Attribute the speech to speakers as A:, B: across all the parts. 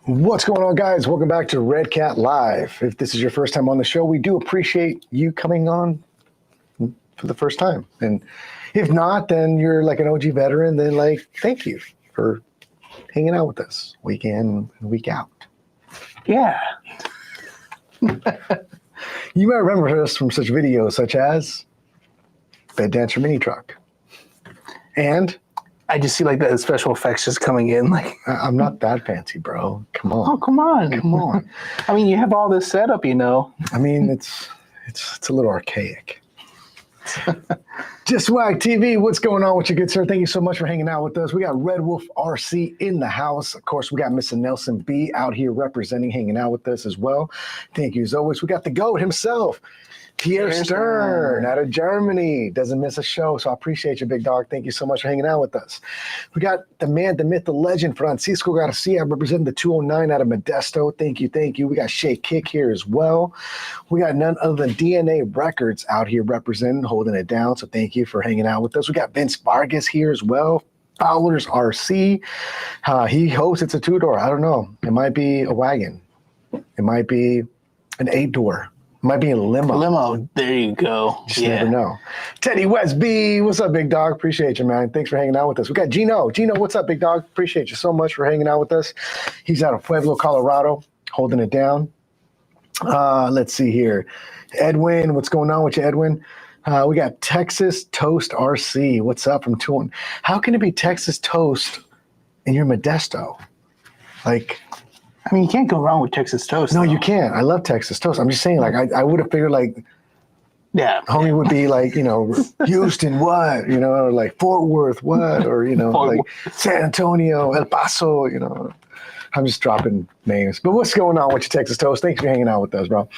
A: What's going on, guys? Welcome back to Redcat Live. If this is your first time on the show, we do appreciate you coming on for the first time. And if not, then you're like an OG veteran, then thank you for hanging out with us week in and week out.
B: Yeah.
A: You might remember us from such videos such as Bed Dancer Mini Truck. And
B: I just see the special effects just coming in.
A: I'm not that fancy, bro. Come on.
B: Oh, come on.
A: Come on.
B: I mean, you have all this setup,
A: I mean, it's a little archaic. Just Swag TV, what's going on with you, good sir? Thank you so much for hanging out with us. We got Red Wolf RC in the house. Of course, we got Mr. Nelson B out here representing, hanging out with us as well. Thank you as always. We got the GOAT himself, Pierre Stern out of Germany. Doesn't miss a show, so I appreciate you, big dog. Thank you so much for hanging out with us. We got the man, the myth, the legend, Francisco Garcia, representing the 209 out of Modesto. Thank you, thank you. We got Shay Kick here as well. We got none other than DNA Records out here representing, holding it down, so thank you for hanging out with us. We got Vince Vargas here as well. Fowler's RC. He hopes it's a two-door. I don't know. It might be a wagon. It might be an 8-door. Might be a limo.
B: Limo. There you go.
A: Just never know. Teddy Westby, what's up, big dog? Appreciate you, man. Thanks for hanging out with us. We got Gino. Gino, what's up, big dog? Appreciate you so much for hanging out with us. He's out of Pueblo, Colorado, holding it down. Let's see here. Edwin, what's going on with you, Edwin? We got Texas Toast RC. What's up from Toon? How can it be Texas Toast and you're Modesto?
B: I mean, you can't go wrong with Texas Toast.
A: No, you can't. I love Texas Toast. I'm just saying, I would have figured
B: yeah,
A: homie would be Houston, what? Or Fort Worth, what? Or, San Antonio, El Paso, I'm just dropping names. But what's going on with you, Texas Toast? Thanks for hanging out with us, bro.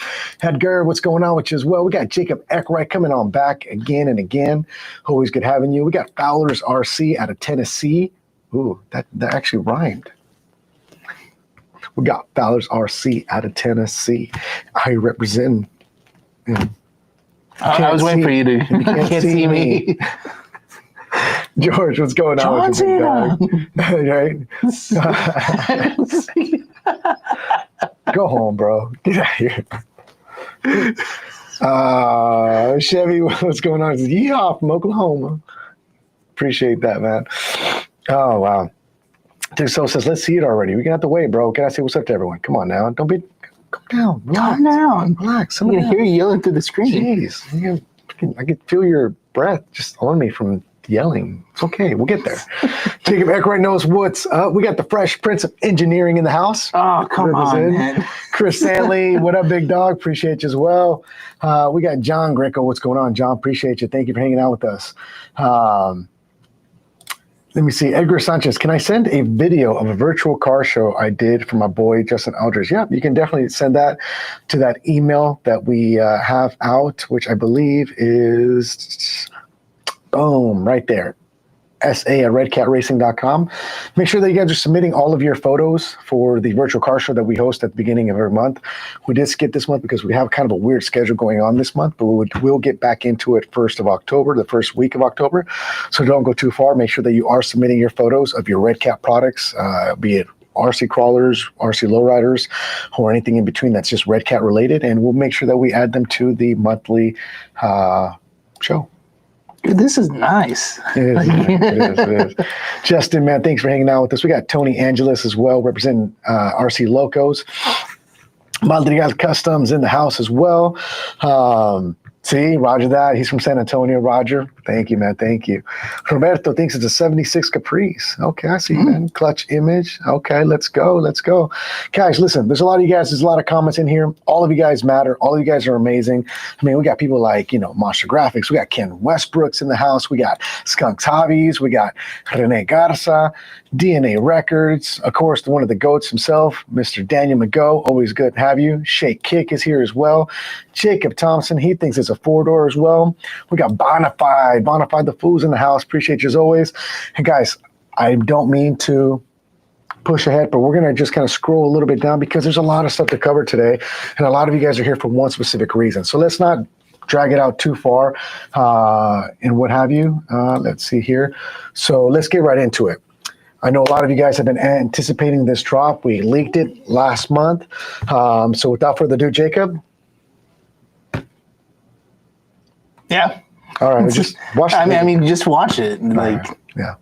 A: Edgar, what's going on with you as well? We got Jacob Eckwright coming on back again and again. Always good having you. We got Fowler's RC out of Tennessee. Ooh, that actually rhymed. We got Fowler's RC out of Tennessee. I represent.
B: I was waiting for you to. You can't see me.
A: George, what's going on with you, right? Go home, bro. Get out of here. Chevy, what's going on? Yeehaw from Oklahoma. Appreciate that, man. Oh, wow. So says, let's see it already. We can have to wait, bro. Can I say what's up to everyone? Come on now. Don't be. Calm down. Relax.
B: Calm down.
A: Relax.
B: I can hear you yelling through the screen.
A: Jeez. I can feel your breath just on me from yelling. It's okay. We'll get there. Jacob Eckwright knows what's up. We got the Fresh Prince of Engineering in the house.
B: Oh, come on, man.
A: Chris Stanley, what up, big dog? Appreciate you as well. We got John Greco. What's going on, John? Appreciate you. Thank you for hanging out with us. Let me see. Edgar Sanchez, can I send a video of a virtual car show I did for my boy, Justin Aldridge? Yeah, you can definitely send that to that email that we have out, which I believe is, boom, right there. SA@redcatracing.com. Make sure that you guys are submitting all of your photos for the virtual car show that we host at the beginning of every month. We did skip this month because we have kind of a weird schedule going on this month, but we'll get back into it 1st of October, the first week of October. So don't go too far. Make sure that you are submitting your photos of your Redcat products, be it RC crawlers, RC lowriders, or anything in between that's just Redcat related, and we'll make sure that we add them to the monthly show.
B: Dude, this is nice.
A: It is. It is. Justin, man, thanks for hanging out with us. We got Tony Angelis as well, representing RC Locos. Barajas Customs in the house as well. See, Roger that. He's from San Antonio, Roger. Thank you, man. Thank you. Roberto thinks it's a 76 Caprice. Okay, I see, man. Clutch image. Okay, let's go. Let's go. Guys, listen, there's a lot of you guys. There's a lot of comments in here. All of you guys matter. All of you guys are amazing. I mean, we got people like, Monster Graphics. We got Ken Westbrooks in the house. We got Skunks Hobbies. We got Rene Garza, DNA Records. Of course, one of the GOATs himself, Mr. Daniel McGo. Always good to have you. Shake Kick is here as well. Jacob Thompson, he thinks it's a 4-door as well. We got Bonafide the Fools in the house. Appreciate you as always. And guys, I don't mean to push ahead, but we're going to just kind of scroll a little bit down because there's a lot of stuff to cover today. And a lot of you guys are here for one specific reason. So let's not drag it out too far and what have you. Let's see here. So let's get right into it. I know a lot of you guys have been anticipating this drop. We leaked it last month. So without further ado, Jacob.
B: Yeah.
A: All right, just watch.
B: I mean, just watch it. Like,
A: right. Yeah.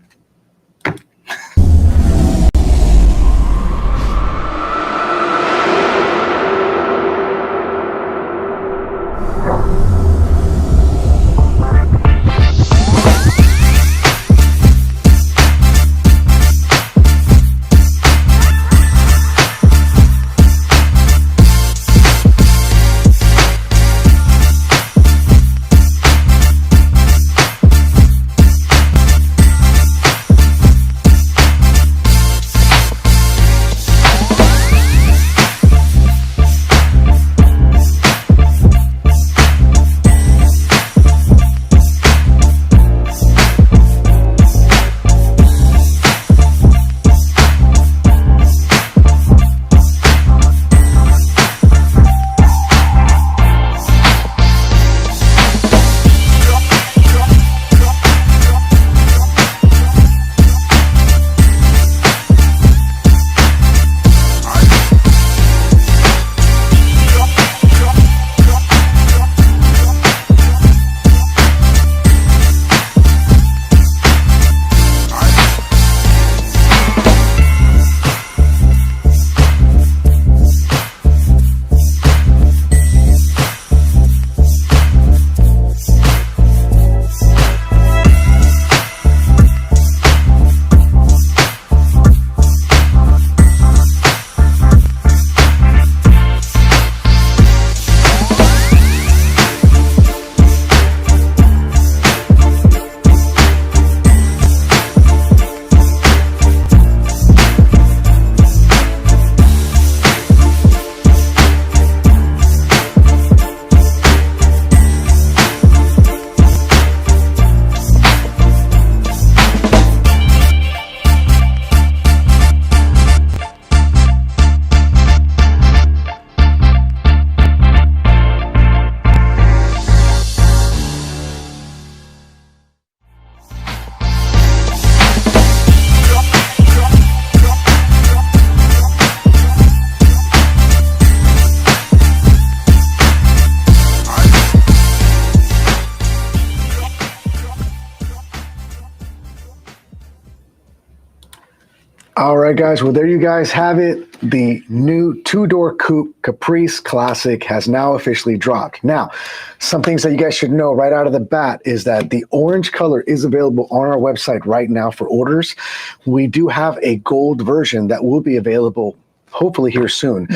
A: All right, guys. Well, there you guys have it. The new two-door coupe Caprice Classic has now officially dropped. Now, some things that you guys should know right out of the bat is that the orange color is available on our website right now for orders. We do have a gold version that will be available hopefully here soon.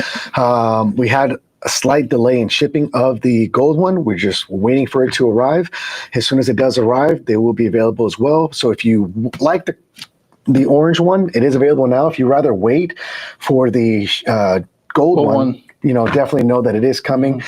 A: We had a slight delay in shipping of the gold one. We're just waiting for it to arrive. As soon as it does arrive, they will be available as well. So if you like the orange one, it is available now. If you rather wait for the gold one, you know, definitely know that it is coming.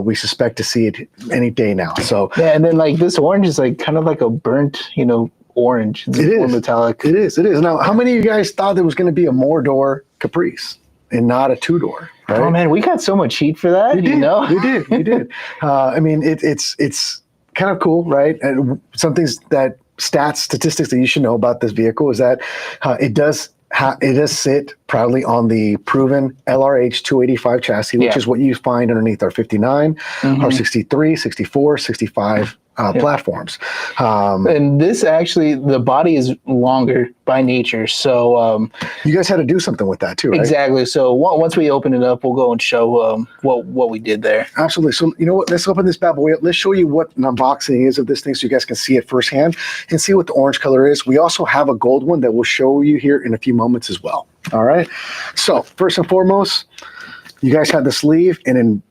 A: We suspect to see it any day now. So
B: yeah, and then like this orange is like kind of like a burnt, you know, orange. It's more metallic.
A: It is. Now, how many of you guys thought there was going to be a more-door Caprice and not a two-door? Right?
B: Oh man, we got so much heat for that. You know,
A: we did. I mean, it's kind of cool, right? And some things that statistics that you should know about this vehicle is that it does sit proudly on the proven LRH 285 chassis, which is what you find underneath our 59, our 63, 64, 65 platforms.
B: And this actually, the body is longer by nature. So
A: you guys had to do something with that too, right?
B: Exactly. So once we open it up, we'll go and show what we did there.
A: Absolutely. So you know what? Let's open this bad boy up. Let's show you what an unboxing is of this thing so you guys can see it firsthand and see what the orange color is. We also have a gold one that we'll show you here in a few moments as well. All right. So first and foremost, you guys have the sleeve, and in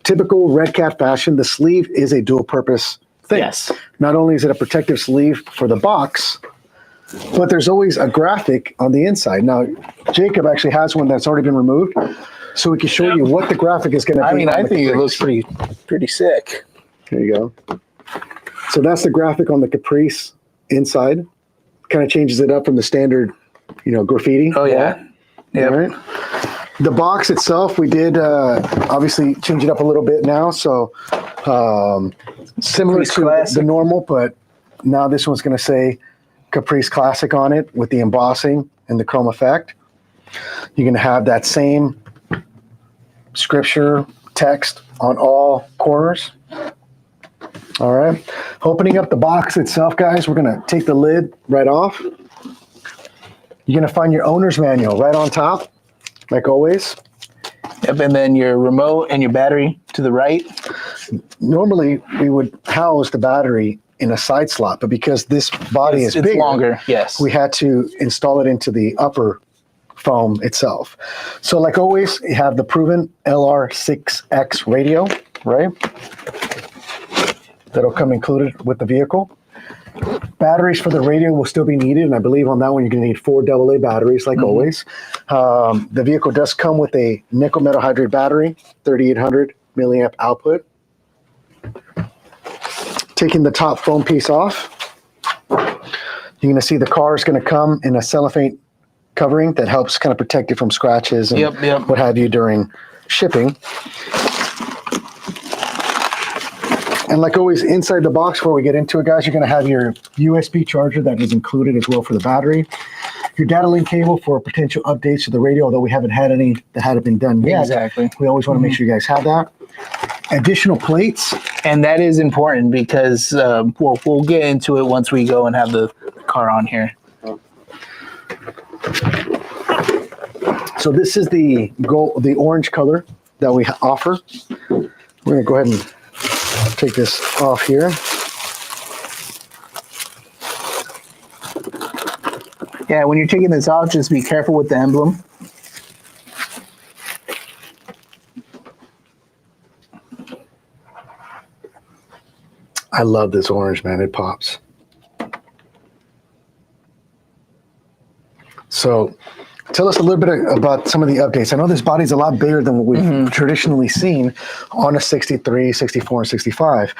A: typical Redcat fashion, the sleeve is a dual purpose thing.
B: Yes.
A: Not only is it a protective sleeve for the box, but there's always a graphic on the inside. Now, Jacob actually has one that's already been removed, so we can show you what the graphic is going to be.
B: I mean, I think it looks pretty sick.
A: There you go. So that's the graphic on the Caprice inside. Kind of changes it up from the standard, you know, graffiti.
B: Oh yeah. Yeah.
A: Right. The box itself, we did obviously change it up a little bit now. So similar to the normal, but now this one's going to say Caprice Classic on it with the embossing and the chrome effect. You're going to have that same scripture text on all corners. All right. Opening up the box itself, guys, we're going to take the lid right off. You're going to find your owner's manual right on top, like always.
B: Yep, and then your remote and your battery to the right.
A: Normally, we would house the battery in a side slot, but because this body is bigger,
B: longer, yes,
A: we had to install it into the upper foam itself. So like always, you have the proven LR6X radio, right? That'll come included with the vehicle. Batteries for the radio will still be needed, and I believe on that one you're going to need 4 AA batteries, like always. The vehicle does come with a nickel metal hydride battery, 3,800 milliamp output. Taking the top foam piece off, you're going to see the car is going to come in a cellophane covering that helps kind of protect it from scratches and what have you during shipping. And like always, inside the box, before we get into it, guys, you're going to have your USB charger that is included as well for the battery. Your data link cable for potential updates to the radio, although we haven't had any that hadn't been done yet.
B: Exactly.
A: We always want to make sure you guys have that. Additional plates.
B: And that is important because we'll get into it once we go and have the car on here.
A: So this is the orange color that we offer. We're going to go ahead and take this off here.
B: Yeah, when you're taking this off, just be careful with the emblem.
A: I love this orange, man. It pops. So tell us a little bit about some of the updates. I know this body's a lot bigger than what we've traditionally seen on a 63, 64, and 65.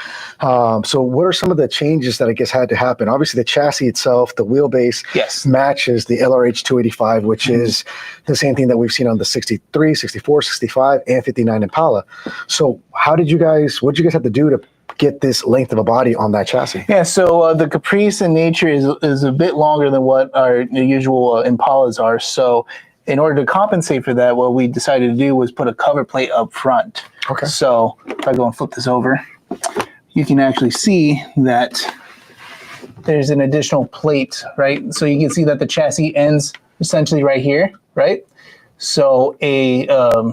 A: So what are some of the changes that I guess had to happen? Obviously, the chassis itself, the wheelbase matches the LRH 285, which is the same thing that we've seen on the 63, 64, 65, and 59 Impala. So what did you guys have to do to get this length of a body on that chassis?
B: Yeah, so the Caprice in nature is a bit longer than what our usual Impalas are. So in order to compensate for that, what we decided to do was put a cover plate up front.
A: Okay.
B: So if I go and flip this over, you can actually see that there's an additional plate, right? So you can see that the chassis ends essentially right here, right? So a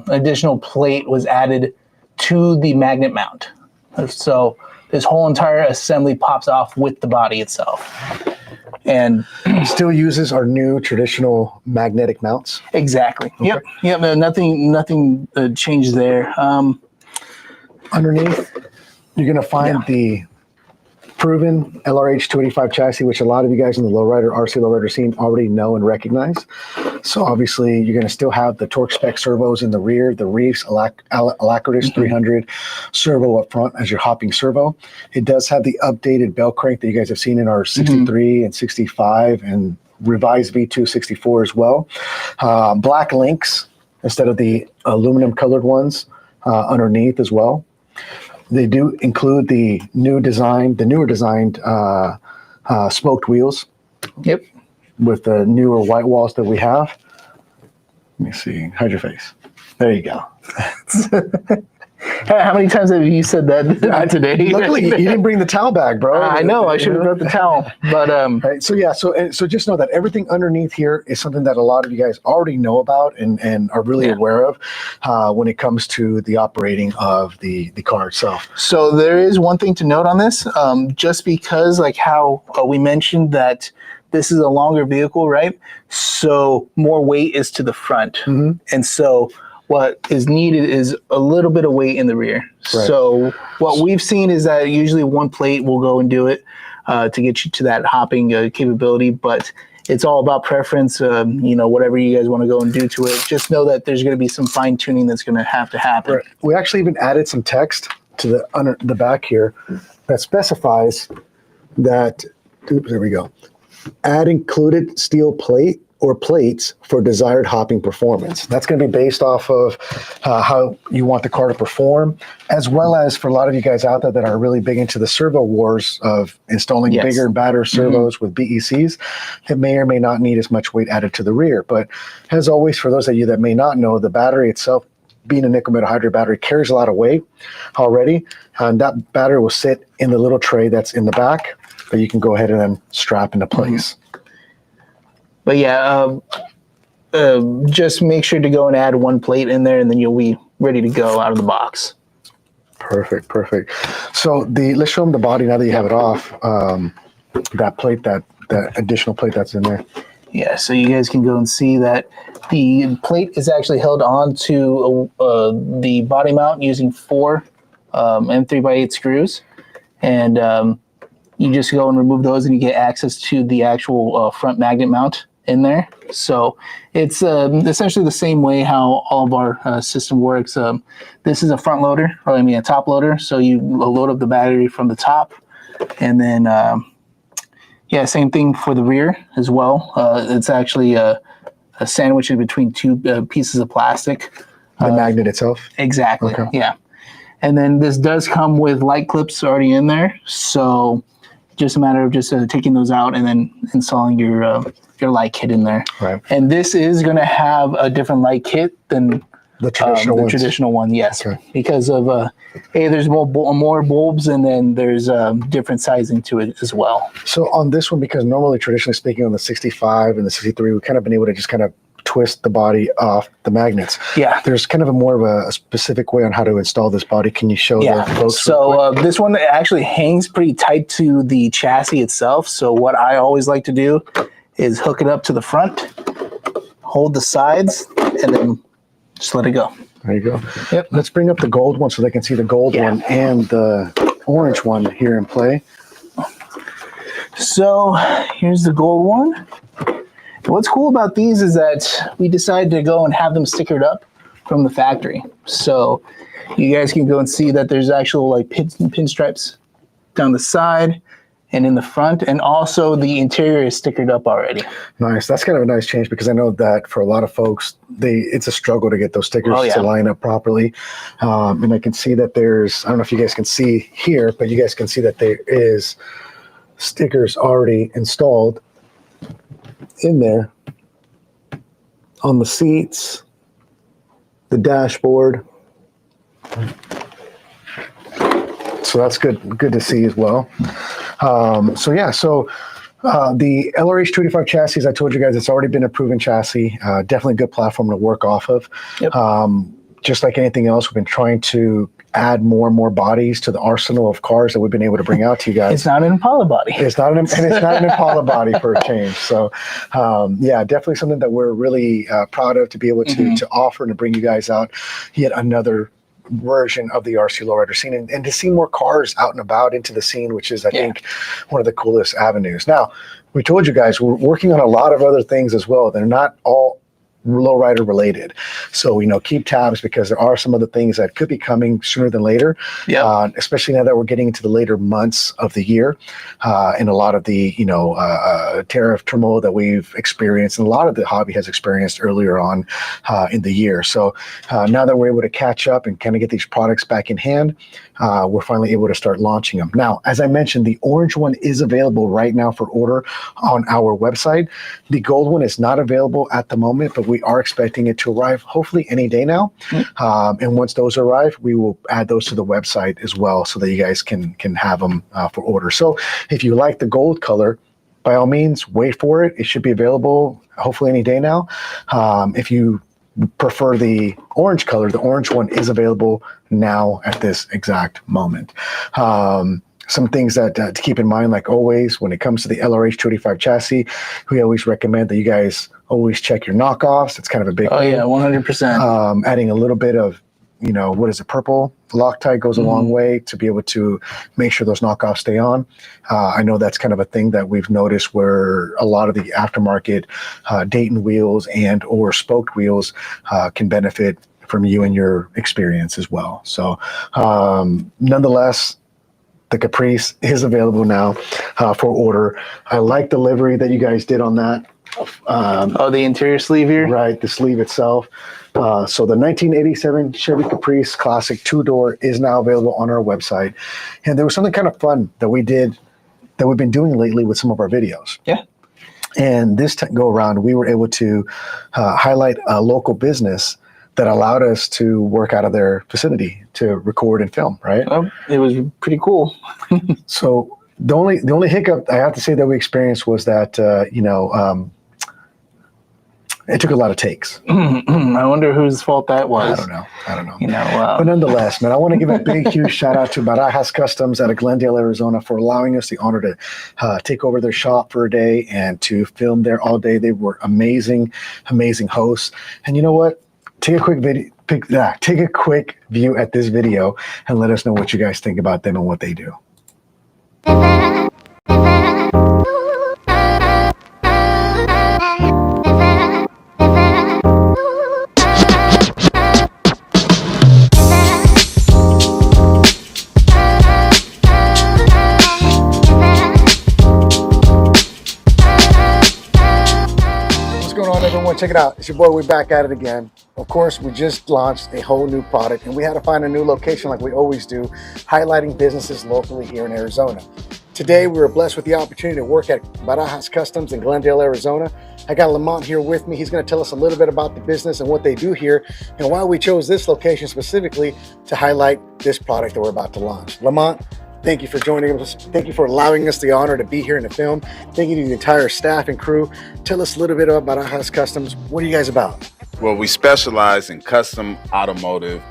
B: additional plate was added to the magnet mount. So this whole entire assembly pops off with the body itself. And
A: still uses our new traditional magnetic mounts.
B: Exactly. Okay. Yep. No, nothing changed there.
A: Underneath, you're going to find the proven LRH 285 chassis, which a lot of you guys in the lowrider, RC lowrider scene already know and recognize. So obviously, you're going to still have the torque spec servos in the rear, the Reefs Alacritus 300 servo up front as your hopping servo. It does have the updated bell crank that you guys have seen in our 63 and 65 and revised V2 64 as well. Black links instead of the aluminum colored ones underneath as well. They do include the newer designed smoked wheels.
B: Yep.
A: With the newer white walls that we have. Let me see. Hide your face. There you go.
B: How many times have you said that today?
A: Luckily, you didn't bring the towel bag, bro.
B: I know. I should have brought the towel. But
A: right, so just know that everything underneath here is something that a lot of you guys already know about and are really aware of when it comes to the operating of the car itself.
B: So there is one thing to note on this, just because like how we mentioned that this is a longer vehicle, right? So more weight is to the front, and so what is needed is a little bit of weight in the rear. Right. So what we've seen is that usually one plate will go and do it to get you to that hopping capability, but it's all about preference. Whatever you guys want to go and do to it, just know that there's going to be some fine tuning that's going to happen.
A: Right. We actually even added some text to the back here that specifies that, oops, there we go. Add included steel plate or plates for desired hopping performance. That's going to be based off of how you want the car to perform, as well as for a lot of you guys out there that are really big into the servo wars of installing bigger and badder servos with BECs, it may or may not need as much weight added to the rear. But as always, for those of you that may not know, the battery itself, being a nickel metal hydride battery, carries a lot of weight already, and that battery will sit in the little tray that's in the back that you can go ahead and then strap into place.
B: But yeah, just make sure to go and add one plate in there, and then you'll be ready to go out of the box.
A: Perfect, perfect. So let's show them the body now that you have it off. That plate, that additional plate that's in there.
B: Yeah, so you guys can go and see that the plate is actually held onto the body mount using 4 M3x8 screws, and you just go and remove those, and you get access to the actual front magnet mount in there. So it's essentially the same way how all of our system works. This is a front loader, or I mean a top loader. So you load up the battery from the top, and then yeah, same thing for the rear as well. It's actually a sandwich in between 2 pieces of plastic.
A: The magnet itself?
B: Exactly,
A: okay.
B: Yeah. And then this does come with light clips already in there. So just a matter of just taking those out and then installing your light kit in there.
A: Right.
B: And this is going to have a different light kit than
A: the traditional
B: one, yes.
A: Okay.
B: Because of, there's more bulbs, and then there's different sizing to it as well.
A: So on this one, because normally, traditionally speaking, on the 65 and the 63, we've kind of been able to just kind of twist the body off the magnets.
B: Yeah.
A: There's kind of more of a specific way on how to install this body. Can you show the folks?
B: So this one actually hangs pretty tight to the chassis itself. So what I always like to do is hook it up to the front, hold the sides, and then just let it go.
A: There you go.
B: Yep.
A: Let's bring up the gold one so they can see the gold one and the orange one here in play.
B: So here's the gold one. What's cool about these is that we decided to go and have them stickered up from the factory. So you guys can go and see that there's actual like pinstripes down the side and in the front, and also the interior is stickered up already.
A: Nice. That's kind of a nice change, because I know that for a lot of folks, it's a struggle to get those stickers to line up properly. And I can see that I don't know if you guys can see here, but you guys can see that there is stickers already installed in there on the seats, the dashboard. So that's good to see as well. The LRH 285 chassis, I told you guys, it's already been a proven chassis. Definitely a good platform to work off of.
B: Yep.
A: Just like anything else, we've been trying to add more and more bodies to the arsenal of cars that we've been able to bring out to you guys.
B: It's not an Impala body.
A: It's not an Impala body for a change. So, yeah, definitely something that we're really proud of to be able to offer and to bring you guys out yet another version of the RC lowrider scene, and to see more cars out and about into the scene, which is, I think, one of the coolest avenues. Now, we told you guys we're working on a lot of other things as well. They're not all lowrider related. So, keep tabs, because there are some other things that could be coming sooner than later, especially now that we're getting into the later months of the year, and a lot of the, tariff turmoil that we've experienced, and a lot of the hobby has experienced earlier on in the year. So now that we're able to catch up and kind of get these products back in hand, we're finally able to start launching them. Now, as I mentioned, the orange one is available right now for order on our website. The gold one is not available at the moment, but we are expecting it to arrive hopefully any day now. And once those arrive, we will add those to the website as well, so that you guys can have them for order. So if you like the gold color, by all means, wait for it. It should be available hopefully any day now. If you prefer the orange color, the orange one is available now at this exact moment. Some things that to keep in mind, like always, when it comes to the LRH 285 chassis, we always recommend that you guys always check your knockoffs. It's kind of a big thing.
B: Yeah, 100%.
A: Adding a little bit of, purple Loctite goes a long way to be able to make sure those knockoffs stay on. I know that's kind of a thing that we've noticed, where a lot of the aftermarket Dayton wheels and or spoked wheels can benefit from you and your experience as well. So nonetheless, the Caprice is available now for order. I like the livery that you guys did on that.
B: Oh, the interior sleeve here?
A: Right, the sleeve itself. So the 1987 Chevy Caprice Classic 2-door is now available on our website. And there was something kind of fun that we did that we've been doing lately with some of our videos.
B: Yeah.
A: And this go around, we were able to highlight a local business that allowed us to work out of their facility to record and film, right?
B: It was pretty cool.
A: So the only hiccup I have to say that we experienced was that, it took a lot of takes.
B: I wonder whose fault that was.
A: I don't know.
B: But
A: nonetheless, man, I want to give a big, huge shout out to Barajas Customs out of Glendale, Arizona, for allowing us the honor to take over their shop for a day and to film there all day. They were amazing, amazing hosts. And you know what? Take a quick video. Take a quick view at this video and let us know what you guys think about them and what they do. Everyone, check it out. It's your boy. We're back at it again. Of course, we just launched a whole new product and we had to find a new location like we always do, highlighting businesses locally here in Arizona. Today, we were blessed with the opportunity to work at Barajas Customs in Glendale, Arizona. I got Lamont here with me. He's going to tell us a little bit about the business and what they do here and why we chose this location specifically to highlight this product that we're about to launch. Lamont, thank you for joining us. Thank you for allowing us the honor to be here in the film. Thank you to the entire staff and crew. Tell us a little bit about Barajas Customs. What are you guys about?
C: Well, we specialize in custom automotive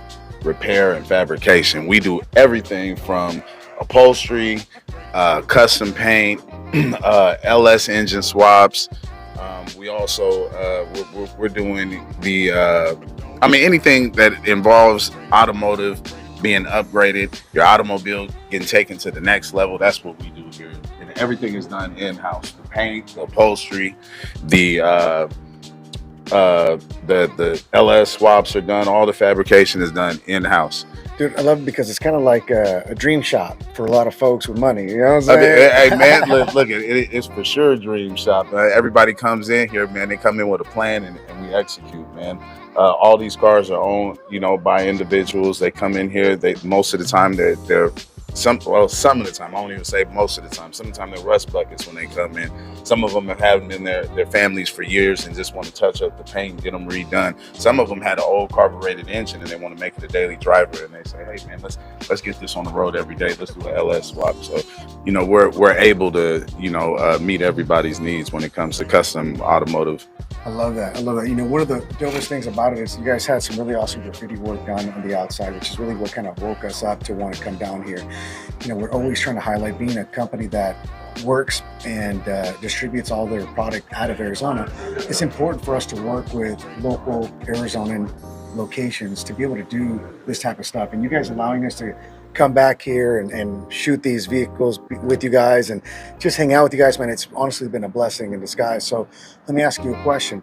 C: repair and fabrication. We do everything from upholstery, custom paint, LS engine swaps. We also, we're doing the, anything that involves automotive being upgraded, your automobile getting taken to the next level. That's what we do here. And everything is done in-house. The paint, the upholstery, the LS swaps are done. All the fabrication is done in-house.
A: Dude, I love it because it's kind of like a dream shop for a lot of folks with money. You know what I'm saying?
C: Hey, man, look, it's for sure a dream shop. Everybody comes in here, man. They come in with a plan and we execute, man. All these cars are owned, by individuals. They come in here. Most of the time they're some of the time. I won't even say most of the time. Sometimes they're rust buckets when they come in. Some of them have had them in their families for years and just want to touch up the paint, get them redone. Some of them had an old carbureted engine and they want to make it a daily driver. And they say, hey man, let's get this on the road every day. Let's do an LS swap. So, we're able to, meet everybody's needs when it comes to custom automotive.
A: I love that. One of the dopest things about it is you guys had some really awesome graffiti work done on the outside, which is really what kind of woke us up to want to come down here. We're always trying to highlight being a company that works and distributes all their product out of Arizona. It's important for us to work with local Arizonan locations to be able to do this type of stuff. And you guys allowing us to come back here and shoot these vehicles with you guys and just hang out with you guys, man, it's honestly been a blessing in disguise. So let me ask you a question.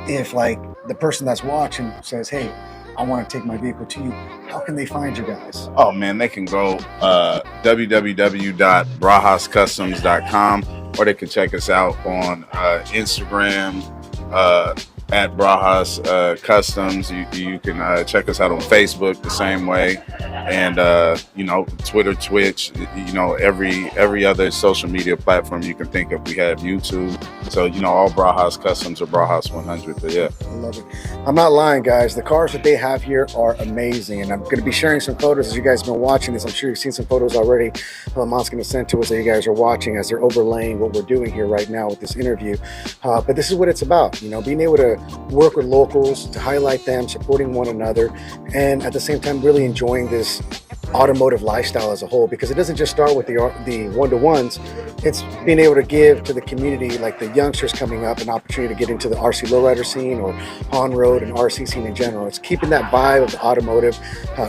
A: If the person that's watching says, hey, I want to take my vehicle to you, how can they find you guys?
C: Oh man, they can go www.barajascustoms.com, or they can check us out on Instagram at Barajas Customs. You can check us out on Facebook the same way, and Twitter, Twitch, every other social media platform you can think of. We have YouTube, so all Barajas Customs or Barajas 100. But yeah,
A: I love it. I'm not lying, guys. The cars that they have here are amazing, and I'm going to be sharing some photos as you guys have been watching this. I'm sure you've seen some photos already. Lamont's going to send to us that you guys are watching as they're overlaying what we're doing here right now with this interview. But this is what it's about, being able to work with locals, to highlight them, supporting one another, and at the same time really enjoying this automotive lifestyle as a whole, because it doesn't just start with the one-to-ones. It's being able to give to the community, like the youngsters coming up, an opportunity to get into the RC lowrider scene or on-road and RC scene in general. It's keeping that vibe of the automotive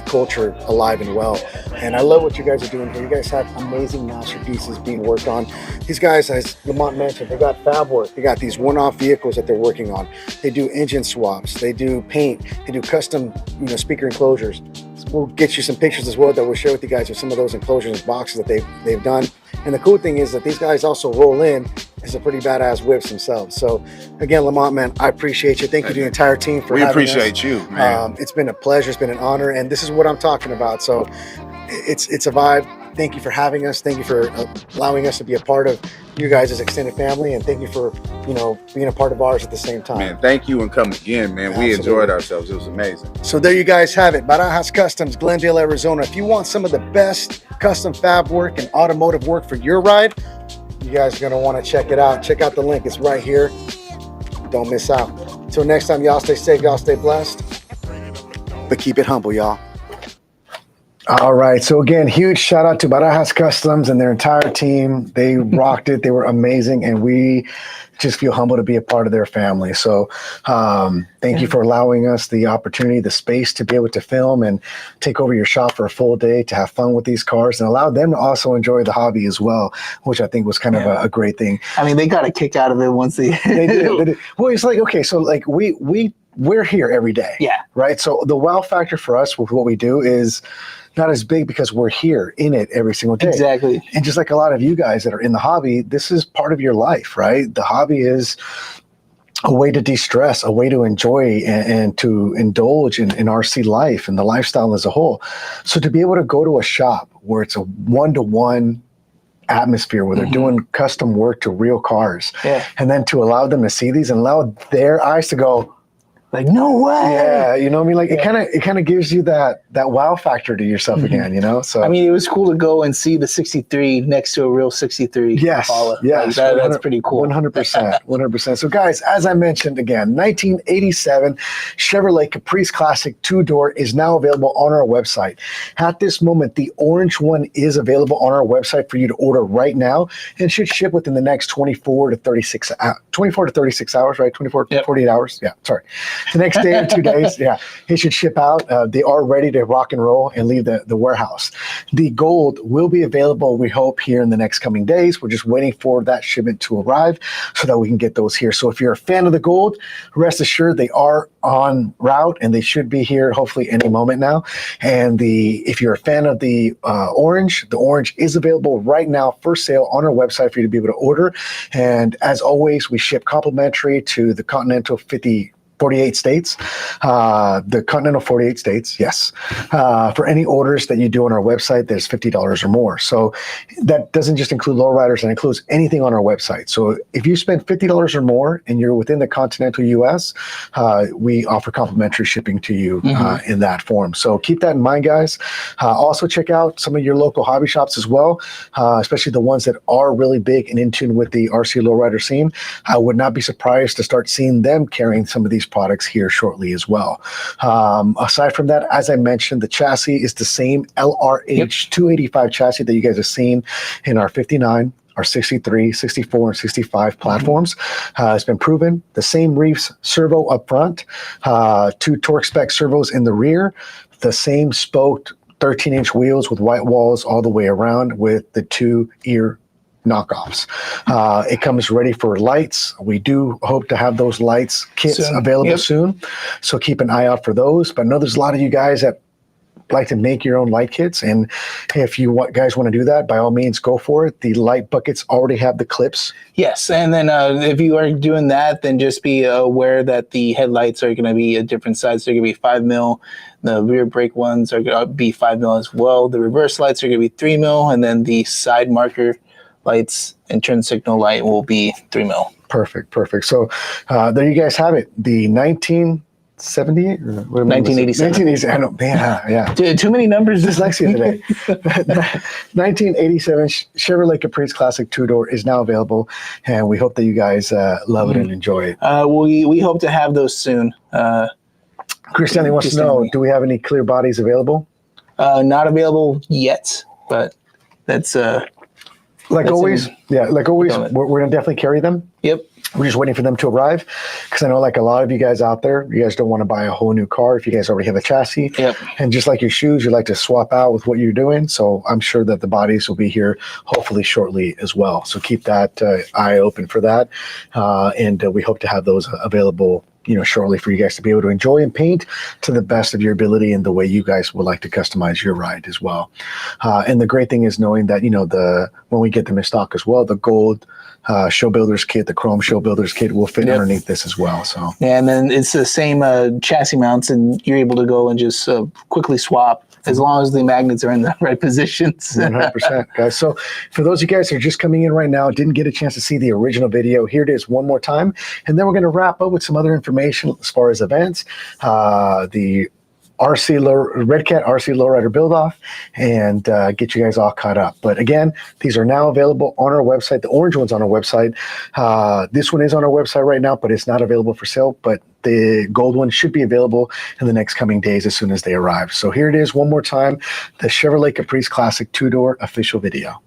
A: culture alive and well. And I love what you guys are doing here. You guys have amazing masterpieces being worked on. These guys, as Lamont mentioned, they got fab work. They got these one-off vehicles that they're working on. They do engine swaps. They do paint. They do custom, speaker enclosures. We'll get you some pictures as well that we'll share with you guys of some of those enclosures and boxes that they've done. And the cool thing is that these guys also roll in is a pretty badass whips themselves. So again, Lamont, man, I appreciate you. Thank you to the entire team for
C: We
A: having
C: appreciate
A: us.
C: you, man.
A: It's been a pleasure. It's been an honor. And this is what I'm talking about. So it's a vibe. Thank you for having us. Thank you for allowing us to be a part of you guys' extended family. And thank you for, being a part of ours at the same time.
C: Man, thank you and come again, man.
A: Absolutely.
C: We enjoyed ourselves. It was amazing.
A: So there you guys have it. Barajas Customs, Glendale, Arizona. If you want some of the best custom fab work and automotive work for your ride, you guys are going to want to check it out. Check out the link. It's right here. Don't miss out. Until next time, y'all stay safe. Y'all stay blessed. But keep it humble, y'all. All right. So again, huge shout out to Barajas Customs and their entire team. They rocked it. They were amazing. And we just feel humble to be a part of their family. So thank you for allowing us the opportunity, the space to be able to film and take over your shop for a full day, to have fun with these cars and allow them to also enjoy the hobby as well, which I think was kind of a great thing.
B: I mean, they got a kick out of it once they
A: did. Well, it's like, okay, so like we're here every day.
B: Yeah.
A: Right. So the wow factor for us with what we do is not as big because we're here in it every single day.
B: Exactly.
A: And just like a lot of you guys that are in the hobby, this is part of your life, right? The hobby is a way to de-stress, a way to enjoy and to indulge in RC life and the lifestyle as a whole. So to be able to go to a shop where it's a one-to-one atmosphere where they're doing custom work to real cars, and then to allow them to see these and allow their eyes to go,
B: like, no way.
A: Yeah, you know what I mean? Like it kind of gives you that wow factor to yourself again, So
B: I mean, it was cool to go and see the 63 next to a real 63.
A: Yes,
B: Impala.
A: yes,
B: Like that's pretty cool.
A: 100%, 100%. So guys, as I mentioned again, 1987 Chevrolet Caprice Classic 2-door is now available on our website. At this moment, the orange one is available on our website for you to order right now and should ship within the next 24 to 36 hours, right? 24 to 48 hours. Yeah, sorry. The next day or 2 days, it should ship out. They are ready to rock and roll and leave the warehouse. The gold will be available, we hope, here in the next coming days. We're just waiting for that shipment to arrive so that we can get those here. So if you're a fan of the gold, rest assured they are on route and they should be here hopefully any moment now. And if you're a fan of the orange is available right now for sale on our website for you to be able to order. And as always, we ship complimentary to the continental 48 states, the continental 48 states, yes. For any orders that you do on our website, there's $50 or more. So that doesn't just include lowriders, it includes anything on our website. So if you spend $50 or more and you're within the continental US, we offer complimentary shipping to you in that form. So keep that in mind, guys. Also check out some of your local hobby shops as well, especially the ones that are really big and in tune with the RC lowrider scene. I would not be surprised to start seeing them carrying some of these products here shortly as well. Aside from that, as I mentioned, the chassis is the same LRH 285 chassis that you guys have seen in our 59, our 63, 64, and 65 platforms. It's been proven. The same Reefs servo up front, 2 torque spec servos in the rear, the same spoked 13-inch wheels with white walls all the way around with the 2-ear knockoffs. It comes ready for lights. We do hope to have those lights kits available soon. So keep an eye out for those. But I know there's a lot of you guys that like to make your own light kits. And if you guys want to do that, by all means, go for it. The light buckets already have the clips.
B: Yes. And then if you are doing that, then just be aware that the headlights are going to be a different size. They're going to be 5 mil. The rear brake ones are going to be 5 mil as well. The reverse lights are going to be 3 mil. And then the side marker lights and turn signal light will be 3 mil.
A: Perfect. So there you guys have it. The 1978 or
B: 1987.
A: 1987. I know, man, yeah.
B: Too many numbers.
A: Dyslexia today. 1987 Chevrolet Caprice Classic 2-door is now available, and we hope that you guys love it and enjoy it.
B: We hope to have those soon.
A: Christiane wants to know, do we have any clear bodies available?
B: Not available yet, but that's
A: like always, we're going to definitely carry them.
B: Yep.
A: We're just waiting for them to arrive because I know like a lot of you guys out there, you guys don't want to buy a whole new car if you guys already have a chassis.
B: Yep.
A: And just like your shoes, you like to swap out with what you're doing. So I'm sure that the bodies will be here hopefully shortly as well. So keep that eye open for that. And we hope to have those available shortly for you guys to be able to enjoy and paint to the best of your ability and the way you guys would like to customize your ride as well. And the great thing is knowing that, when we get them in stock as well, the gold show builders kit, the chrome show builders kit will fit underneath this as well. So
B: yeah, and then it's the same chassis mounts, and you're able to go and just quickly swap as long as the magnets are in the right positions.
A: 100%, guys. So for those of you guys who are just coming in right now, didn't get a chance to see the original video, here it is one more time. And then we're going to wrap up with some other information as far as events, the Redcat RC Lowrider build-off, and get you guys all caught up. But again, these are now available on our website. The orange one's on our website. This one is on our website right now, but it's not available for sale. But the gold one should be available in the next coming days as soon as they arrive. So here it is one more time, the Chevrolet Caprice Classic 2-door official video.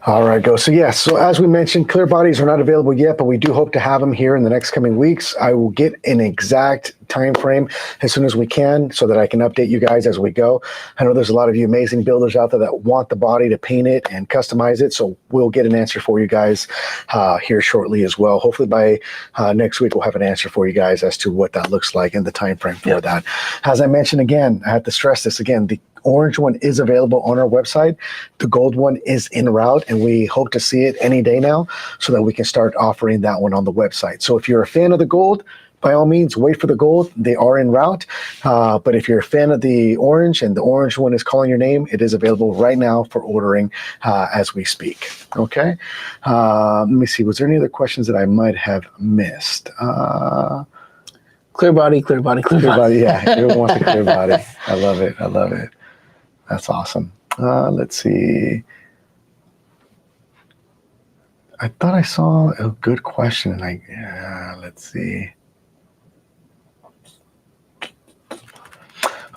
A: All right, go. So yes, so as we mentioned, clear bodies are not available yet, but we do hope to have them here in the next coming weeks. I will get an exact time frame as soon as we can so that I can update you guys as we go. I know there's a lot of you amazing builders out there that want the body to paint it and customize it, so we'll get an answer for you guys here shortly as well. Hopefully by next week we'll have an answer for you guys as to what that looks like and the time frame for that. As I mentioned again, I have to stress this again, the orange one is available on our website. The gold one is en route, and we hope to see it any day now so that we can start offering that one on the website. So if you're a fan of the gold, by all means, wait for the gold. They are en route. But if you're a fan of the orange and the orange one is calling your name, it is available right now for ordering as we speak. Okay. Let me see. Was there any other questions that I might have missed?
B: Clear body, clear body, clear body.
A: Clear body. Yeah, everyone wants a clear body. I love it. I love it. That's awesome. Let's see. I thought I saw a good question. Let's see.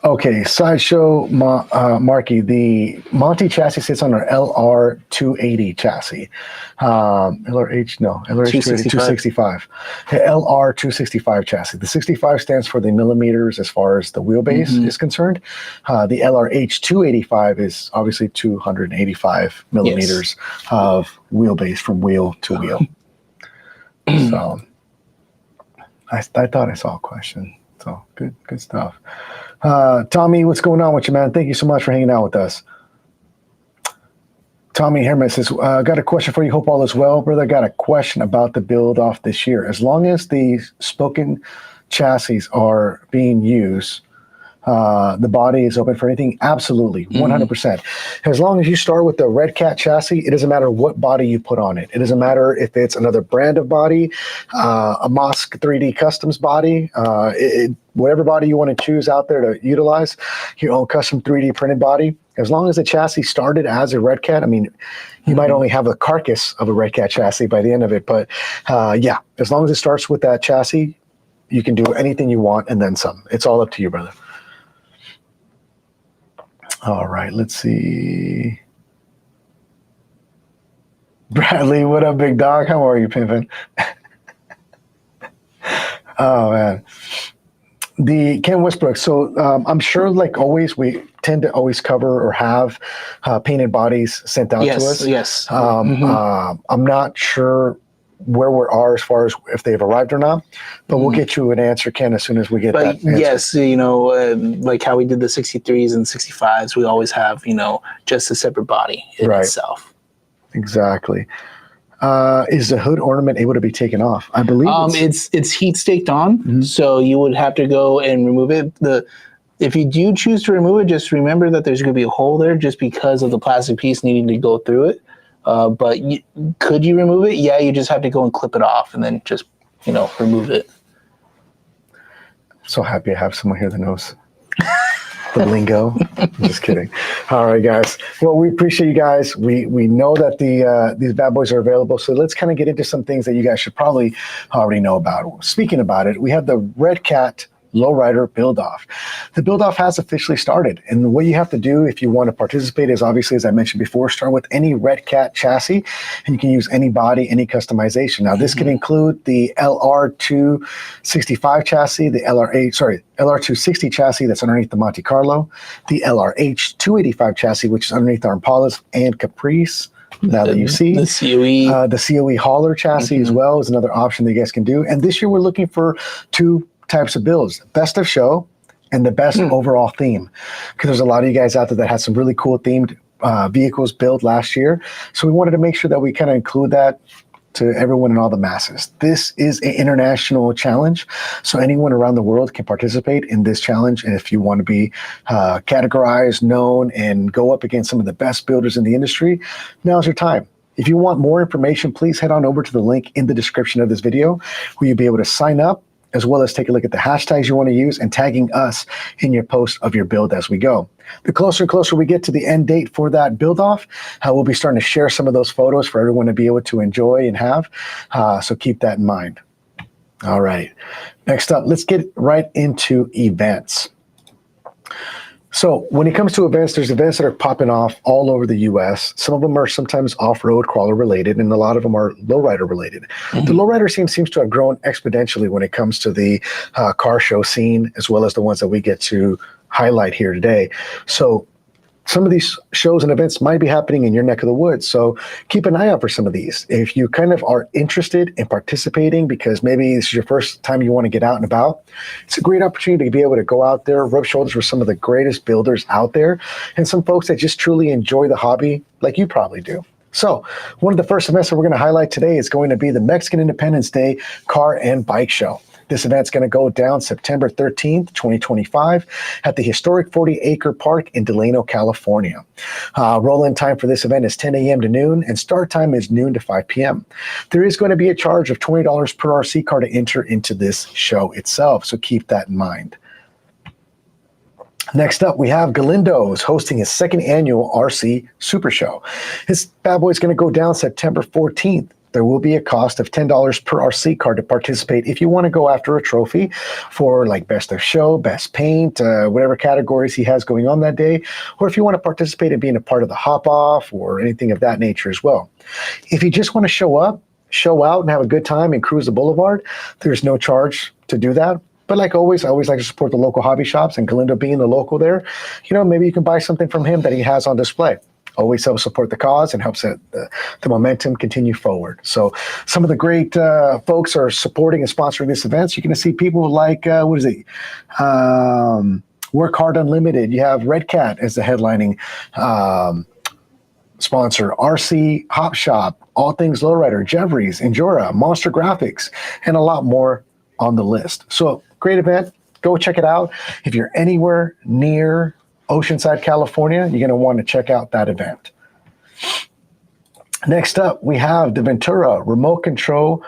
A: Okay, Sideshow Marky, the Monty chassis sits on our LR280 chassis. LRH 265. The LR265 chassis. The 65 stands for the millimeters as far as the wheelbase is concerned. The LRH 285 is obviously 285 millimeters of wheelbase from wheel to wheel. So I thought I saw a question. So good stuff. Tommy, what's going on with you, man? Thank you so much for hanging out with us. Tommy Herman says, got a question for you. Hope all is well, brother. Got a question about the build off this year. As long as the spoken chassis are being used, the body is open for anything. Absolutely, 100%. As long as you start with the Redcat chassis, it doesn't matter what body you put on it. It doesn't matter if it's another brand of body, a Mosk 3D Customs body, whatever body you want to choose out there to utilize, your own custom 3D printed body. As long as the chassis started as a Redcat, I mean, you might only have the carcass of a Redcat chassis by the end of it, but yeah, as long as it starts with that chassis, you can do anything you want and then some. It's all up to you, brother. All right, let's see. Bradley, what up, big dog? How are you, pimpin'? Oh, man. The Ken Westbrook. So I'm sure, like always, we tend to always cover or have painted bodies sent out to us.
B: Yes.
A: I'm not sure where we are as far as if they've arrived or not, but we'll get you an answer, Ken, as soon as we get that answer.
B: Yes, like how we did the 63s and 65s, we always have, just a separate body in itself. Exactly.
A: Is the hood ornament able to be taken off? I believe
B: it's heat staked on, so you would have to go and remove it. If you do choose to remove it, just remember that there's going to be a hole there just because of the plastic piece needing to go through it. But could you remove it? Yeah, you just have to go and clip it off and then just, remove it.
A: So happy I have someone here that knows the lingo. I'm just kidding. All right, guys. Well, we appreciate you guys. We know that these bad boys are available. So let's kind of get into some things that you guys should probably already know about. Speaking about it, we have the Redcat Lowrider build-off. The build-off has officially started, and what you have to do if you want to participate is obviously, as I mentioned before, start with any Redcat chassis, and you can use any body, any customization. Now, this can include the LR265 chassis, the LR260 chassis that's underneath the Monte Carlo, the LRH285 chassis, which is underneath our Impalas and Caprice. Now that you see
B: the COE,
A: the COE hauler chassis as well is another option that you guys can do. And this year we're looking for two types of builds: best of show and the best overall theme, because there's a lot of you guys out there that had some really cool themed vehicles built last year. So we wanted to make sure that we kind of include that to everyone and all the masses. This is an international challenge, so anyone around the world can participate in this challenge. And if you want to be categorized, known, and go up against some of the best builders in the industry, now's your time. If you want more information, please head on over to the link in the description of this video, where you'll be able to sign up, as well as take a look at the hashtags you want to use and tagging us in your post of your build as we go. The closer and closer we get to the end date for that build off, we'll be starting to share some of those photos for everyone to be able to enjoy and have. So keep that in mind. All right. Next up, let's get right into events. So when it comes to events, there's events that are popping off all over the U.S. Some of them are sometimes off-road crawler related, and a lot of them are lowrider related. The lowrider scene seems to have grown exponentially when it comes to the car show scene, as well as the ones that we get to highlight here today. So some of these shows and events might be happening in your neck of the woods. So keep an eye out for some of these. If you kind of are interested in participating, because maybe this is your first time you want to get out and about, it's a great opportunity to be able to go out there, rub shoulders with some of the greatest builders out there, and some folks that just truly enjoy the hobby like you probably do. So one of the first events that we're going to highlight today is going to be the Mexican Independence Day Car and Bike Show. This event's going to go down September 13th, 2025 at the historic 40-acre park in Delano, California. Roll-in time for this event is 10 a.m. to noon, and start time is noon to 5 p.m. There is going to be a charge of $20 per RC car to enter into this show itself, so keep that in mind. Next up, we have Galindo's hosting his second annual RC Super Show. This bad boy is going to go down September 14th. There will be a cost of $10 per RC car to participate if you want to go after a trophy for like best of show, best paint, whatever categories he has going on that day, or if you want to participate in being a part of the hop off or anything of that nature as well. If you just want to show up, show out, and have a good time and cruise the boulevard, there's no charge to do that. But like always, I always like to support the local hobby shops, and Galindo being the local there, maybe you can buy something from him that he has on display. Always helps support the cause and helps the momentum continue forward. So some of the great folks are supporting and sponsoring this event. So you're going to see people like, Work Hard Unlimited. You have Redcat as the headlining sponsor RC Hop Shop, All Things Lowrider, Jeffries, Endura, Monster Graphics, and a lot more on the list. So great event. Go check it out. If you're anywhere near Oceanside, California, you're going to want to check out that event. Next up, we have the Ventura Remote Control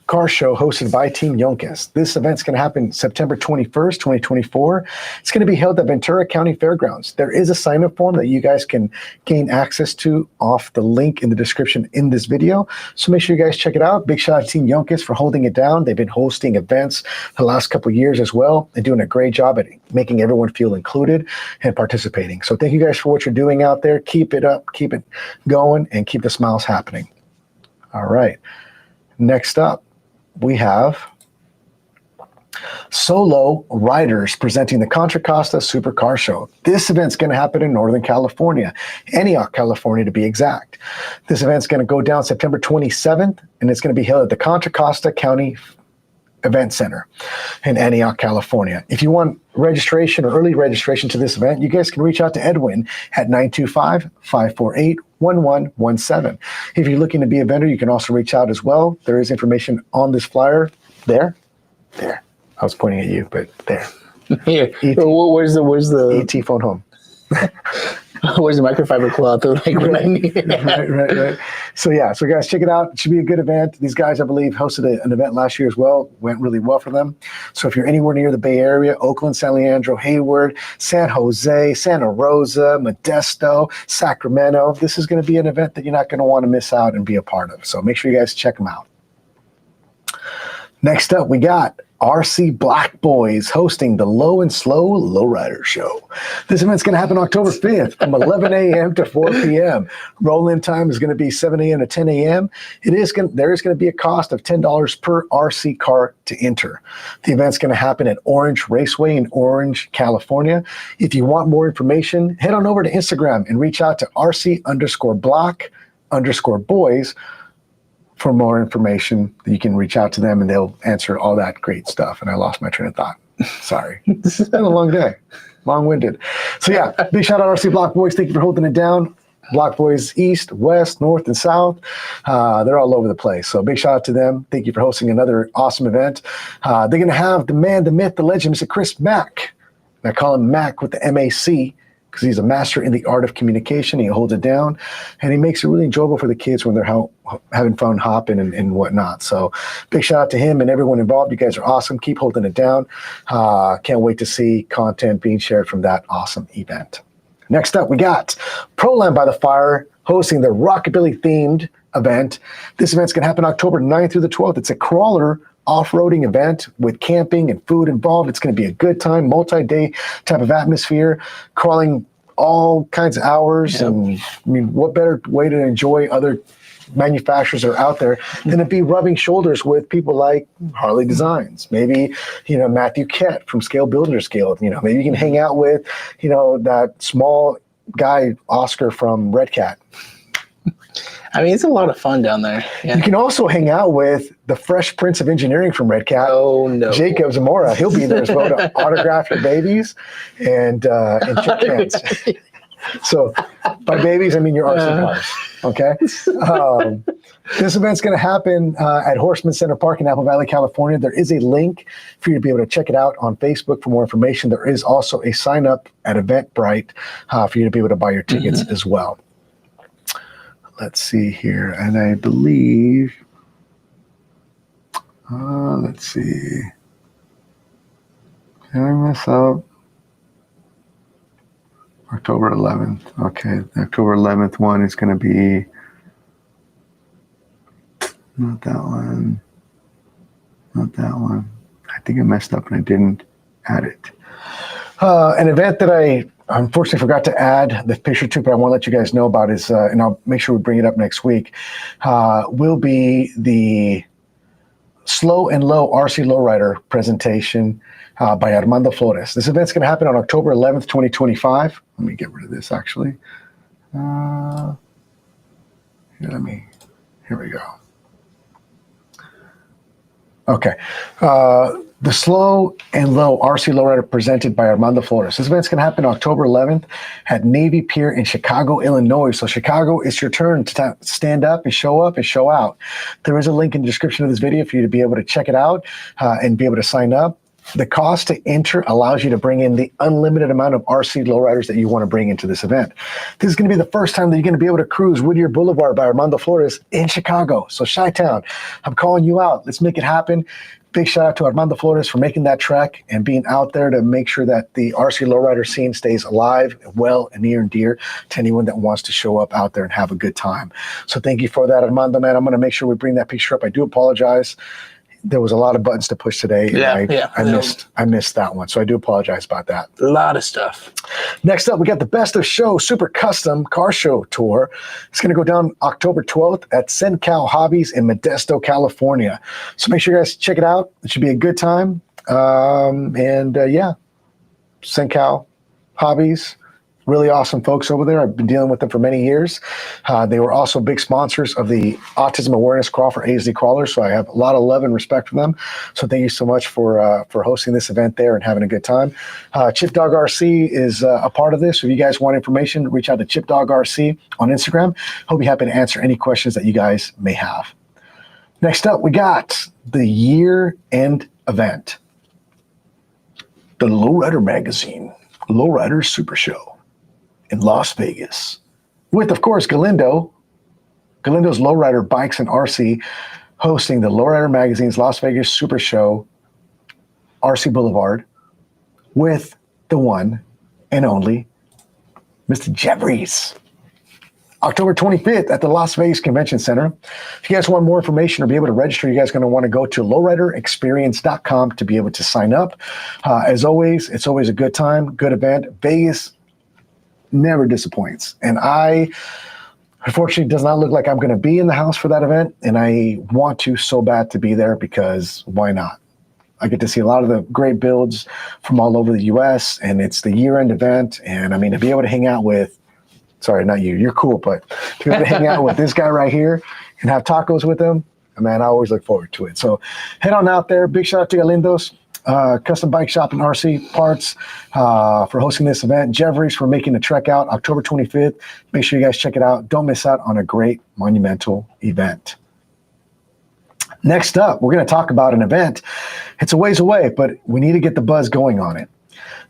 A: Car Show hosted by Team Yonkes. This event's going to happen September 21st, 2024. It's going to be held at Ventura County Fairgrounds. There is a sign-up form that you guys can gain access to off the link in the description in this video. So make sure you guys check it out. Big shout out to Team Yonkes for holding it down. They've been hosting events the last couple of years as well. They're doing a great job at making everyone feel included and participating. So thank you guys for what you're doing out there. Keep it up, keep it going, and keep the smiles happening. All right. Next up, we have Solo Riders presenting the Contra Costa Supercar Show. This event's going to happen in Northern California, Antioch, California to be exact. This event's going to go down September 27th, and it's going to be held at the Contra Costa County Event Center in Antioch, California. If you want registration or early registration to this event, you guys can reach out to Edwin at 925-548-1117. If you're looking to be a vendor, you can also reach out as well. There is information on this flyer. There. I was pointing at you, but there.
B: Here. Where's the
A: ET phone home.
B: Where's the microfiber cloth? Like when I need it.
A: Right. So guys, check it out. It should be a good event. These guys, I believe, hosted an event last year as well. Went really well for them. So if you're anywhere near the Bay Area, Oakland, San Leandro, Hayward, San Jose, Santa Rosa, Modesto, Sacramento, this is going to be an event that you're not going to want to miss out and be a part of. So make sure you guys check them out. Next up, we got RC Black Boys hosting the Low and Slow Lowrider Show. This event's going to happen October 5th from 11 a.m. to 4 p.m. Roll-in time is going to be 7 a.m. to 10 a.m. There is going to be a cost of $10 per RC car to enter. The event's going to happen at Orange Raceway in Orange, California. If you want more information, head on over to Instagram and reach out to RC_Black_boys. For more information, you can reach out to them and they'll answer all that great stuff. And I lost my train of thought. Sorry. This has been a long day. Long-winded. So yeah, big shout out RC Block Boys. Thank you for holding it down. Block Boys East, West, North, and South. They're all over the place. So big shout out to them. Thank you for hosting another awesome event. They're going to have the man, the myth, the legend, Mr. Chris Mack. And I call him Mac with the M-A-C. Because he's a master in the art of communication. He holds it down, and he makes it really enjoyable for the kids when they're having fun hopping and whatnot. So big shout out to him and everyone involved. You guys are awesome. Keep holding it down. Can't wait to see content being shared from that awesome event. Next up, we got Proland by the Fire hosting the Rockabilly-themed event. This event's going to happen October 9th through the 12th. It's a crawler off-roading event with camping and food involved. It's going to be a good time, multi-day type of atmosphere, crawling all kinds of hours. Yep. And I mean, what better way to enjoy other manufacturers that are out there than to be rubbing shoulders with people like Harley Designs, maybe, Matthew Kett from Scale Builders Guild, maybe you can hang out with, that small guy, Oscar from Redcat.
B: I mean, it's a lot of fun down there. Yeah.
A: You can also hang out with the Fresh Prince of Engineering from Redcat.
B: Oh, no.
A: Jacob Zamora. He'll be there as well to autograph your babies and chip cans. So by babies, I mean your RC cars. Okay? This event's going to happen at Horseman Center Park in Apple Valley, California. There is a link for you to be able to check it out on Facebook for more information. There is also a sign up at Eventbrite for you to be able to buy your tickets as well. Let's see here, and I believe, let's see, can I mess up? October 11th, okay, the October 11th one is going to be, not that one, I think I messed up and I didn't add it. An event that I unfortunately forgot to add the picture to, but I want to let you guys know about is, and I'll make sure we bring it up next week, will be the Slow and Low RC Lowrider presentation by Armando Flores. This event's going to happen on October 11th, 2025. Let me get rid of this, actually. Here we go. Okay. The Slow and Low RC Lowrider presented by Armando Flores. This event's going to happen October 11th at Navy Pier in Chicago, Illinois. So Chicago, it's your turn to stand up and show out. There is a link in the description of this video for you to be able to check it out and be able to sign up. The cost to enter allows you to bring in the unlimited amount of RC lowriders that you want to bring into this event. This is going to be the first time that you're going to be able to cruise Whittier Boulevard by Armando Flores in Chicago. So Chi-Town, I'm calling you out. Let's make it happen. Big shout out to Armando Flores for making that trek and being out there to make sure that the RC lowrider scene stays alive, well, and near and dear to anyone that wants to show up out there and have a good time. So thank you for that, Armando, man. I'm going to make sure we bring that picture up. I do apologize. There was a lot of buttons to push today. And I missed that one. So I do apologize about that.
B: A lot of stuff.
A: Next up, we got the Best of Show Super Custom Car Show Tour. It's going to go down October 12th at Sencal Hobbies in Modesto, California. So make sure you guys check it out. It should be a good time. Yeah, Sencal Hobbies. Really awesome folks over there. I've been dealing with them for many years. They were also big sponsors of the Autism Awareness Crawl for ASD Crawlers, so I have a lot of love and respect for them. So thank you so much for hosting this event there and having a good time. Chip Dog RC is a part of this. So if you guys want information, reach out to Chip Dog RC on Instagram. He'll be happy to answer any questions that you guys may have. Next up, we got the year-end event. The Lowrider Magazine, Lowrider Super Show in Las Vegas, with, of course, Galindo's Lowrider Bikes and RC hosting the Lowrider Magazine's Las Vegas Super Show, RC Boulevard, with the one and only Mr. Jeffries. October 25th at the Las Vegas Convention Center. If you guys want more information or be able to register, you guys are going to want to go to lowriderexperience.com to be able to sign up. As always, it's always a good time, good event. Vegas never disappoints. And unfortunately, does not look like I'm going to be in the house for that event. And I want to so bad to be there because why not? I get to see a lot of the great builds from all over the U.S. and it's the year-end event. And I mean, to be able to hang out with, sorry, not you, you're cool, but to be able to hang out with this guy right here and have tacos with him, man, I always look forward to it. So head on out there. Big shout out to Galindo's Custom Bike Shop and RC Parts for hosting this event. Jeffries for making the trek out October 25th. Make sure you guys check it out. Don't miss out on a great monumental event. Next up, we're going to talk about an event. It's a ways away, but we need to get the buzz going on it.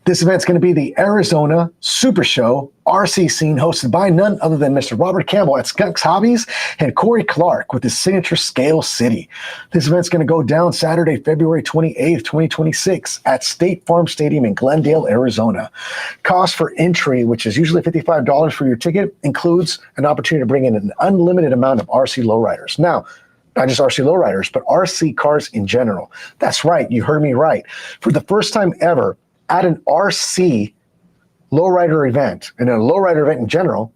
A: This event's going to be the Arizona Super Show RC scene hosted by none other than Mr. Robert Campbell at Skunks Hobbies and Corey Clark with his signature Scale City. This event's going to go down Saturday, February 28th, 2026 at State Farm Stadium in Glendale, Arizona. Cost for entry, which is usually $55 for your ticket, includes an opportunity to bring in an unlimited amount of RC lowriders. Now, not just RC lowriders, but RC cars in general. That's right, you heard me right. For the first time ever, at an RC lowrider event, and a lowrider event in general,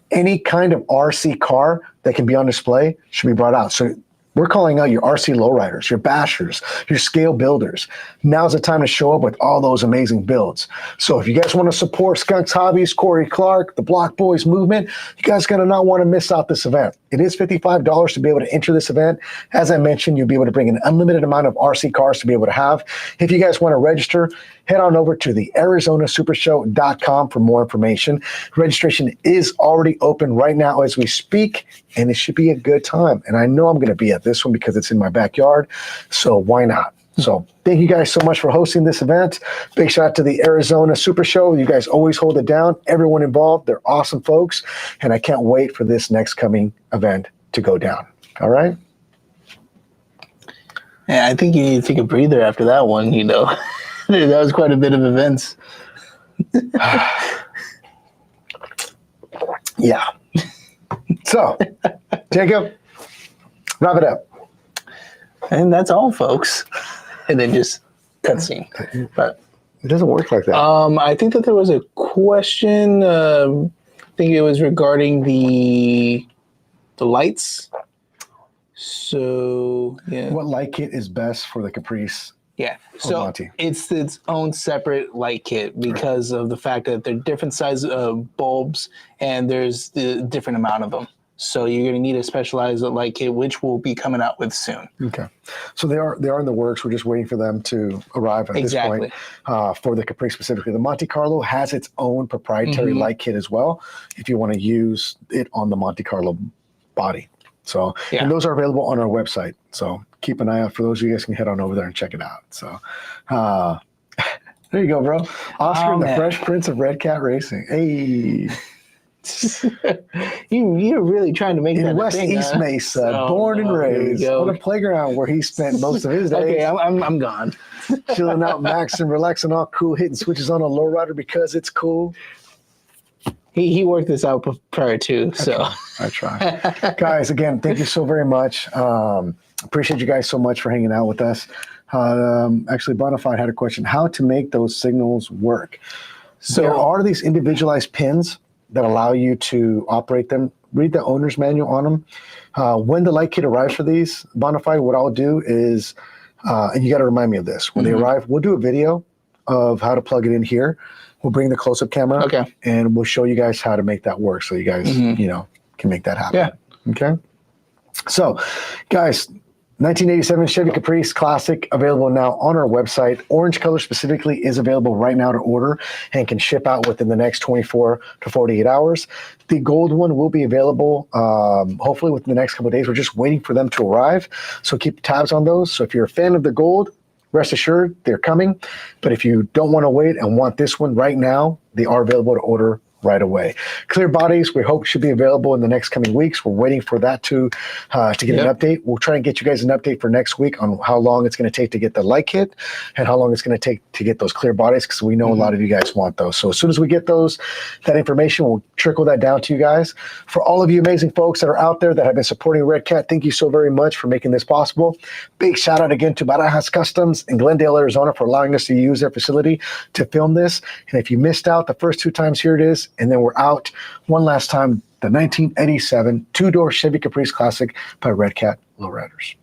A: any kind of RC car that can be on display should be brought out. So we're calling out your RC lowriders, your bashers, your scale builders. Now's the time to show up with all those amazing builds. So if you guys want to support Skunks Hobbies, Corey Clark, the Block Boys movement, you guys are going to not want to miss out this event. It is $55 to be able to enter this event. As I mentioned, you'll be able to bring an unlimited amount of RC cars to be able to have. If you guys want to register, head on over to the ArizonaSupershow.com for more information. Registration is already open right now as we speak, and it should be a good time. And I know I'm going to be at this one because it's in my backyard, so why not? So thank you guys so much for hosting this event. Big shout out to the Arizona Super Show. You guys always hold it down. Everyone involved, they're awesome folks, and I can't wait for this next coming event to go down. All right?
B: Yeah, I think you need to take a breather after that one, you know. That was quite a bit of events.
A: Yeah. So, Jacob, wrap it up.
B: And that's all, folks. And then just cutscene. But
A: it doesn't work like that.
B: I think that there was a question. I think it was regarding the lights. So, yeah.
A: What light kit is best for the Caprice?
B: Yeah, so
A: Monty?
B: It's its own separate light kit because of the fact that they're different size bulbs and there's the different amount of them. So you're going to need a specialized light kit, which we'll be coming out with soon.
A: Okay. So they are in the works. We're just waiting for them to arrive at this point for the Caprice specifically. The Monte Carlo has its own proprietary light kit as well if you want to use it on the Monte Carlo body. So, and those are available on our website. So keep an eye out for those. You guys can head on over there and check it out. So there you go, bro. Oscar and the Fresh Prince of Redcat Racing. Hey.
B: You're really trying to make that
A: in West
B: thing,
A: East Mesa, born and raised on a playground where he spent most of his days.
B: Okay, I'm gone.
A: Chilling out, maxing, relaxing, all cool, hitting switches on a lowrider because it's cool.
B: He worked this out prior to, so
A: I try. Guys, again, thank you so very much. Appreciate you guys so much for hanging out with us. Actually, Bonafide had a question: how to make those signals work? So there are these individualized pins that allow you to operate them. Read the owner's manual on them. When the light kit arrives for these, Bonafide, what I'll do is, and you got to remind me of this, when they arrive, we'll do a video of how to plug it in here. We'll bring the close-up camera, and we'll show you guys how to make that work so you guys, you know, can make that happen.
B: Yeah.
A: Okay? So, guys, 1987 Chevy Caprice Classic available now on our website. Orange color specifically is available right now to order and can ship out within the next 24 to 48 hours. The gold one will be available hopefully within the next couple of days. We're just waiting for them to arrive. So keep tabs on those. So if you're a fan of the gold, rest assured they're coming. But if you don't want to wait and want this one right now, they are available to order right away. Clear bodies, we hope should be available in the next coming weeks. We're waiting for that to get an update. We'll try and get you guys an update for next week on how long it's going to take to get the light kit and how long it's going to take to get those clear bodies, because we know a lot of you guys want those. So as soon as we get that information, we'll trickle that down to you guys. For all of you amazing folks that are out there that have been supporting Redcat, thank you so very much for making this possible. Big shout out again to Barajas Customs in Glendale, Arizona for allowing us to use their facility to film this. And if you missed out the first 2 times, here it is. And then we're out one last time, the 1987 2-door Chevy Caprice Classic by Redcat Lowriders.